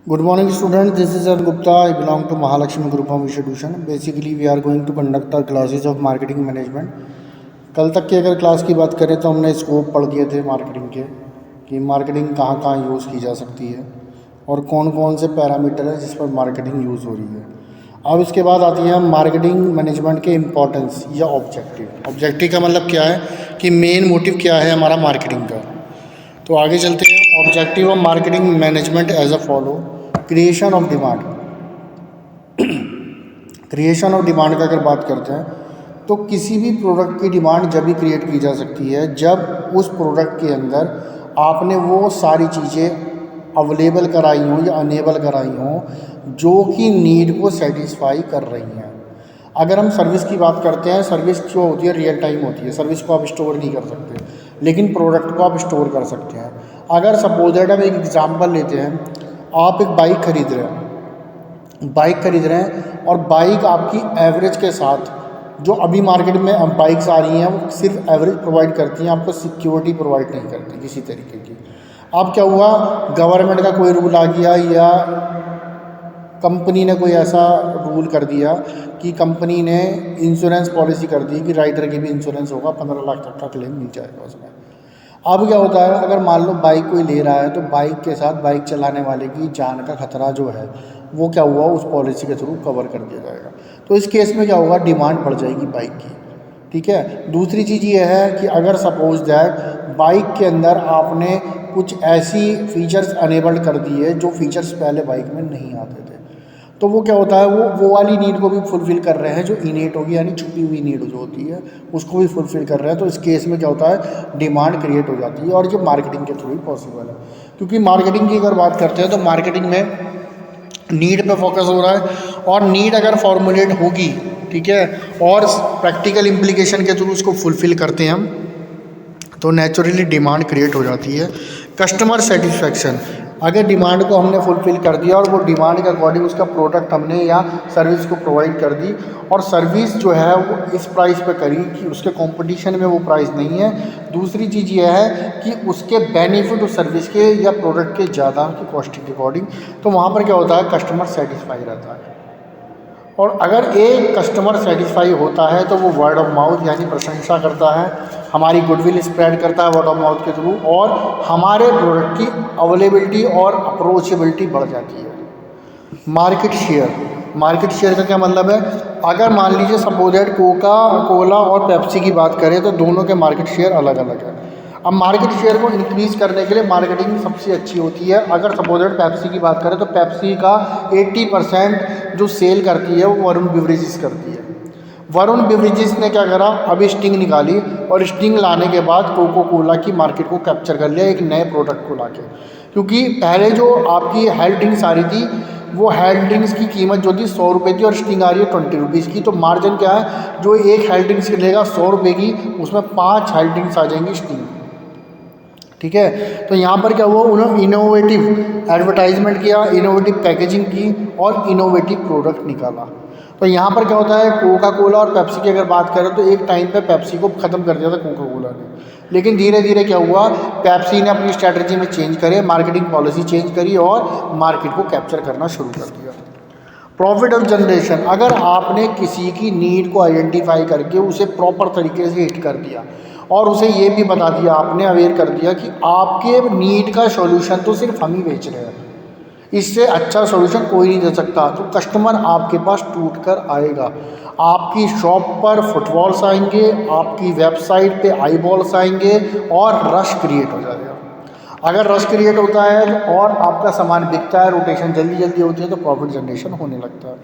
Good morning, students. This is Arun Gupta. I belong to Mahalakshmi Group of Institution. Basically, we are going to conduct our classes of marketing management. कल तक की अगर class की बात करें तो हमने स्कोप पढ़ दिए थे मार्केटिंग के कि मार्केटिंग कहाँ कहाँ यूज़ की जा सकती है और कौन कौन से पैरामीटर है जिस पर मार्केटिंग यूज़ हो रही है। अब इसके बाद आती है मार्केटिंग मैनेजमेंट के इम्पोर्टेंस या ऑब्जेक्टिव। ऑब्जेक्टिव का मतलब क्या है कि मेन मोटिव क्या है हमारा मार्केटिंग का। तो आगे चलते हैं। Objective of marketing management as a follow. Creation of demand. Creation of demand का अगर बात करते हैं तो किसी भी प्रोडक्ट की डिमांड जब भी क्रिएट की जा सकती है जब उस प्रोडक्ट के अंदर आपने वो सारी चीज़ें अवेलेबल कराई हों या अनेबल कराई हों जो कि नीड को सेटिस्फाई कर रही हैं। अगर हम सर्विस की बात करते हैं, सर्विस जो होती है रियल टाइम होती है, सर्विस को आप स्टोर नहीं कर सकते, लेकिन प्रोडक्ट को आप स्टोर कर सकते हैं। अगर सपोज दैट हम एक एग्जांपल लेते हैं, आप एक बाइक खरीद रहे हैं और बाइक आपकी एवरेज के साथ जो अभी मार्केट में बाइक्स आ रही हैं वो सिर्फ एवरेज प्रोवाइड करती हैं, आपको सिक्योरिटी प्रोवाइड नहीं करती किसी तरीके की। अब क्या हुआ, गवर्नमेंट का कोई रूल आ गया या कंपनी ने कोई ऐसा रूल कर दिया कि कंपनी ने इंश्योरेंस पॉलिसी कर दी कि राइडर की भी इंश्योरेंस होगा, 15 लाख तक का क्लेम मिल जाएगा उसमें। अब क्या होता है, अगर मान लो बाइक कोई ले रहा है तो बाइक के साथ बाइक चलाने वाले की जान का खतरा जो है वो क्या हुआ उस पॉलिसी के थ्रू कवर कर दिया जाएगा। तो इस केस में क्या होगा, डिमांड बढ़ जाएगी बाइक की। ठीक है। दूसरी चीज़ ये है कि अगर सपोज दैट बाइक के अंदर आपने कुछ ऐसी फीचर्स अनेबल्ड कर दी है जो फीचर्स पहले बाइक में नहीं आते थे, तो वो क्या होता है, वो वाली नीड को भी फुलफ़िल कर रहे हैं जो इनेट होगी, यानी छुपी हुई नीड जो होती है उसको भी फुलफ़िल कर रहे हैं। तो इस केस में क्या होता है, डिमांड क्रिएट हो जाती है और ये मार्केटिंग के थ्रू ही पॉसिबल है। क्योंकि मार्केटिंग की अगर बात करते हैं तो मार्केटिंग में नीड पे फोकस हो रहा है और नीड अगर फॉर्मुलेट होगी, ठीक है, और प्रैक्टिकल इम्प्लीकेशन के थ्रू उसको फुलफ़िल करते हैं हम, तो नेचुरली डिमांड क्रिएट हो जाती है। कस्टमर सेटिस्फेक्शन, अगर डिमांड को हमने फुलफ़िल कर दिया और वो डिमांड के अकॉर्डिंग उसका प्रोडक्ट हमने या सर्विस को प्रोवाइड कर दी और सर्विस जो है वो इस प्राइस पे करी कि उसके कंपटीशन में वो प्राइस नहीं है। दूसरी चीज़ ये है कि उसके बेनिफिट उस सर्विस के या प्रोडक्ट के ज़्यादा की कॉस्टिंग के अकॉर्डिंग, तो वहाँ पर क्या होता है, कस्टमर सेटिस्फाई रहता है। और अगर एक कस्टमर सेटिस्फाई होता है तो वो वर्ड ऑफ माउथ यानी प्रशंसा करता है, हमारी गुडविल स्प्रेड करता है वर्ड ऑफ माउथ के थ्रू और हमारे प्रोडक्ट की अवेलेबिलिटी और अप्रोचेबिलिटी बढ़ जाती है। मार्केट शेयर, मार्केट शेयर का क्या मतलब है, अगर मान लीजिए सपोज दैट कोका कोला और पेप्सी की बात करें तो दोनों के मार्केट शेयर अलग अलग है। अब मार्केट शेयर को इंक्रीज़ करने के लिए मार्केटिंग सबसे अच्छी होती है। अगर सपोज दैट पेप्सी की बात करें तो पेप्सी का 80% जो सेल करती है वो वरुण बेवरेजेस करती है। वरुण बेवरेजेस ने क्या करा, अभी स्टिंग निकाली और स्टिंग लाने के बाद कोको कोला की मार्केट को कैप्चर कर लिया एक नए प्रोडक्ट को लाके। क्योंकि पहले जो आपकी हेल्थ ड्रिंक्स आ रही थी वो हेल्थ ड्रिंक्स की कीमत जो थी 100 रुपये थी और स्टिंग आ रही है 20 रुपीज़ की। तो मार्जिन क्या है, जो एक हेल्थ ड्रिंक्स लेगा 100 रुपये की, उसमें 5 हेल्थ ड्रिंक्स आ जाएंगी स्टिंग। ठीक है। तो यहाँ पर क्या हुआ, उन्होंने इनोवेटिव एडवर्टाइजमेंट किया, इनोवेटिव पैकेजिंग की और इनोवेटिव प्रोडक्ट निकाला। तो यहाँ पर क्या होता है, कोका कोला और पेप्सी की अगर बात करें तो एक टाइम पे पेप्सी को ख़त्म कर दिया था कोका कोला ने, लेकिन धीरे धीरे क्या हुआ, पेप्सी ने अपनी स्ट्रैटेजी में चेंज करे, मार्केटिंग पॉलिसी चेंज करी और मार्केट को कैप्चर करना शुरू कर दिया। प्रॉफिट ऑफ जनरेशन, अगर आपने किसी की नीड को आइडेंटिफाई करके उसे प्रॉपर तरीके से हिट कर दिया और उसे ये भी बता दिया, आपने अवेयर कर दिया कि आपके नीड का सॉल्यूशन तो सिर्फ हम ही बेच रहे हैं, इससे अच्छा सॉल्यूशन कोई नहीं दे सकता, तो कस्टमर आपके पास टूट कर आएगा। आपकी शॉप पर फुटफॉल्स आएंगे, आपकी वेबसाइट पे आईबॉल्स आएंगे और रश क्रिएट हो जाएगा। अगर रश क्रिएट होता है और आपका सामान बिकता है, रोटेशन जल्दी जल्दी होती है, तो प्रॉफिट जनरेशन होने लगता है।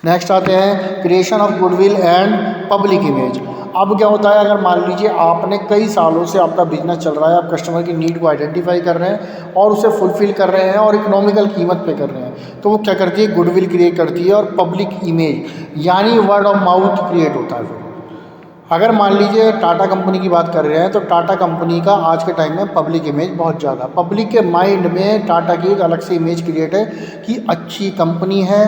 नेक्स्ट आते हैं creation of goodwill and public image. अब क्या होता है, अगर मान लीजिए आपने कई सालों से आपका बिजनेस चल रहा है, आप कस्टमर की नीड को आइडेंटिफाई कर रहे हैं और उसे फुलफ़िल कर रहे हैं और इकोनॉमिकल कीमत पे कर रहे हैं, तो वो क्या करती है, गुडविल क्रिएट करती है और पब्लिक इमेज यानी वर्ड ऑफ माउथ क्रिएट होता है। अगर मान लीजिए टाटा कंपनी की बात कर रहे हैं तो टाटा कंपनी का आज के टाइम में पब्लिक इमेज बहुत ज़्यादा, पब्लिक के माइंड में टाटा की एक अलग से इमेज क्रिएट है कि अच्छी कंपनी है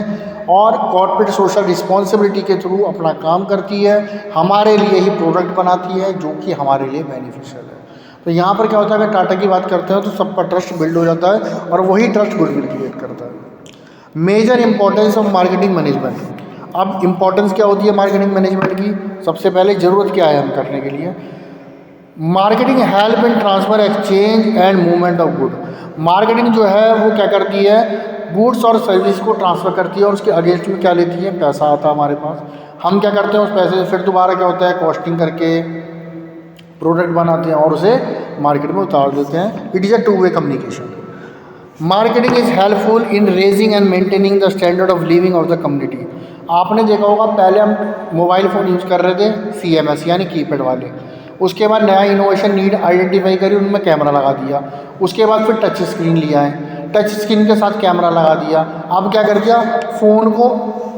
और कॉर्पोरेट सोशल रिस्पॉन्सिबिलिटी के थ्रू अपना काम करती है, हमारे लिए ही प्रोडक्ट बनाती है जो कि हमारे लिए बेनिफिशियल है। तो यहाँ पर क्या होता है, अगर टाटा की बात करते हैं तो सबका ट्रस्ट बिल्ड हो जाता है और वही ट्रस्ट गुडविल क्रिएट करता है। Major importance of marketing management. अब इंपॉर्टेंस क्या होती है मार्केटिंग मैनेजमेंट की? सबसे पहले ज़रूरत क्या है हम करने के लिए? Marketing help in transfer exchange and movement of good. Marketing जो है वो क्या करती है, गुड्स और सर्विस को ट्रांसफ़र करती है और उसके अगेंस्ट में क्या लेती है, पैसा आता है हमारे पास। हम क्या करते हैं उस पैसे से फिर दोबारा क्या होता है, कॉस्टिंग करके प्रोडक्ट बनाते हैं और उसे मार्केट में उतार देते हैं। It is a two way communication. Marketing is helpful in raising and maintaining the standard of living of the community. आपने देखा होगा पहले हम मोबाइल फ़ोन यूज़ कर रहे थे CMS यानी कीपैड वाले, उसके बाद नया इनोवेशन नीड आइडेंटिफाई करी, उनमें कैमरा लगा दिया। उसके बाद फिर टच स्क्रीन लिया है, टच स्क्रीन के साथ कैमरा लगा दिया। अब क्या कर दिया, फ़ोन को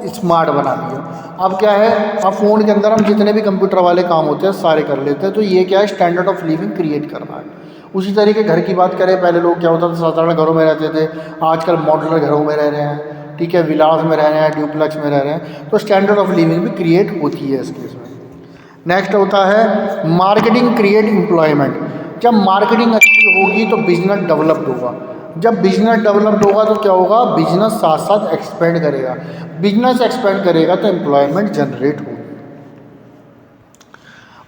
स्मार्ट बना दिया। अब क्या है, अब फ़ोन के अंदर हम जितने भी कंप्यूटर वाले काम होते हैं सारे कर लेते हैं। तो ये क्या है, स्टैंडर्ड ऑफ लिविंग क्रिएट कर रहा है। उसी तरीके घर की बात करें, पहले लोग क्या होता था साधारण घरों में रहते थे, आजकल मॉड्यूलर घरों में रह रहे हैं, ठीक है, विलास में रह रहे हैं, ड्यूप्लेक्स में रह रहे हैं। तो स्टैंडर्ड ऑफ लिविंग भी क्रिएट होती है इस केस में। नेक्स्ट होता है मार्केटिंग क्रिएट एम्प्लॉयमेंट। जब मार्केटिंग अच्छी होगी तो बिजनेस डेवलप्ड होगा। जब बिजनेस डेवलप्ड होगा तो क्या होगा, बिजनेस साथ साथ एक्सपेंड करेगा। बिजनेस एक्सपेंड करेगा तो एम्प्लॉयमेंट जनरेट होगी।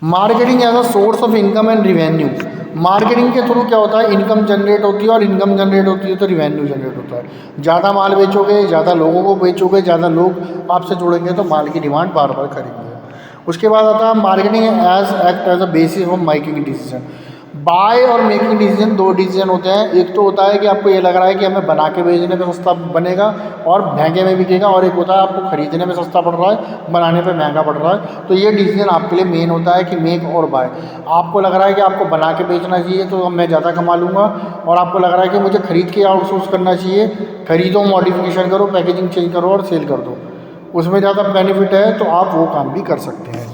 Marketing as a source of income and revenue. Marketing के थ्रू क्या होता है, इनकम जनरेट होती है और इनकम जनरेट होती है तो रिवेन्यू जनरेट होता है। ज़्यादा माल बेचोगे, ज़्यादा लोगों को बेचोगे, ज़्यादा लोग आपसे जुड़ेंगे तो माल की डिमांड बार बार करेंगे। उसके बाद आता है marketing as act as a basis of making decision. Buy और मेकिंग डिसीजन, दो डिसीजन होते हैं। एक तो होता है कि आपको ये लग रहा है कि हमें बना के बेचने में सस्ता बनेगा और महंगे में बिकेगा, और एक होता है आपको खरीदने में सस्ता पड़ रहा है, बनाने पे महंगा पड़ रहा है। तो ये डिसीजन आपके लिए मेन होता है कि मेक और बाय। आपको लग रहा है कि आपको बना के बेचना चाहिए तो मैं ज़्यादा कमा लूँगा, और आपको लग रहा है कि मुझे खरीद के आउटसोर्स करना चाहिए, खरीदो, मॉडिफिकेशन करो, पैकेजिंग चेंज करो और सेल कर दो, उसमें ज़्यादा बेनिफिट है तो आप वो काम भी कर सकते हैं।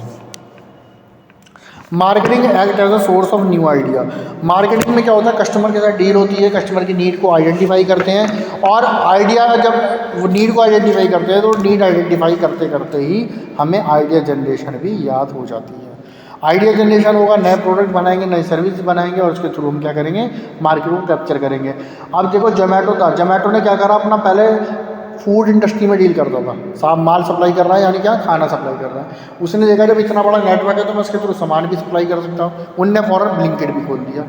Marketing act as a source of new idea. Marketing में क्या होता है, कस्टमर के साथ डील होती है, कस्टमर की नीड को आइडेंटिफाई करते हैं, और आइडिया जब वो नीड को आइडेंटिफाई करते हैं तो नीड आइडेंटिफाई करते करते ही हमें आइडिया जनरेशन भी याद हो जाती है। आइडिया जनरेशन होगा, नए प्रोडक्ट बनाएंगे, नई सर्विस बनाएंगे और उसके थ्रू हम क्या करेंगे, मार्केट को कैप्चर करेंगे। अब देखो जोमेटो था, जोमेटो ने क्या करा, अपना पहले फूड इंडस्ट्री में डील करता था, साफ माल सप्लाई कर रहा है, यानी क्या, खाना सप्लाई कर रहा है। उसने देखा जब इतना बड़ा नेटवर्क है तो मैं इसके थ्रू सामान भी सप्लाई कर सकता हूँ। उनने फौरन ब्लिंकिट भी खोल दिया।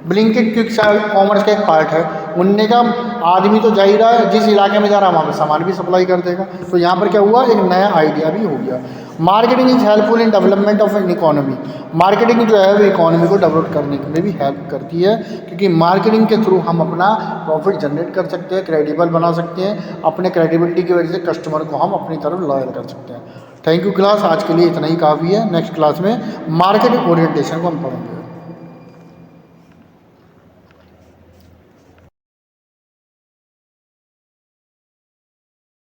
ब्लिंकिट क्विक कॉमर्स का एक पार्ट है। उनने कहा आदमी तो जा ही रहा है, जिस इलाके में जा रहा है वहाँ पे सामान भी सप्लाई कर देगा। तो यहाँ पर क्या हुआ, एक नया आइडिया भी हो गया। Marketing is helpful in development of an economy. Marketing जो है वो इकोनॉमी को डेवलप करने के लिए भी हेल्प करती है, क्योंकि मार्केटिंग के थ्रू हम अपना प्रॉफिट जनरेट कर सकते हैं, क्रेडिबल बना सकते हैं, अपने क्रेडिबिलिटी की वजह से कस्टमर को हम अपनी तरफ लॉयल कर सकते हैं। थैंक यू क्लास, आज के लिए इतना ही काफ़ी है। नेक्स्ट क्लास में मार्केट ओरिएंटेशन को हम पढ़ेंगे।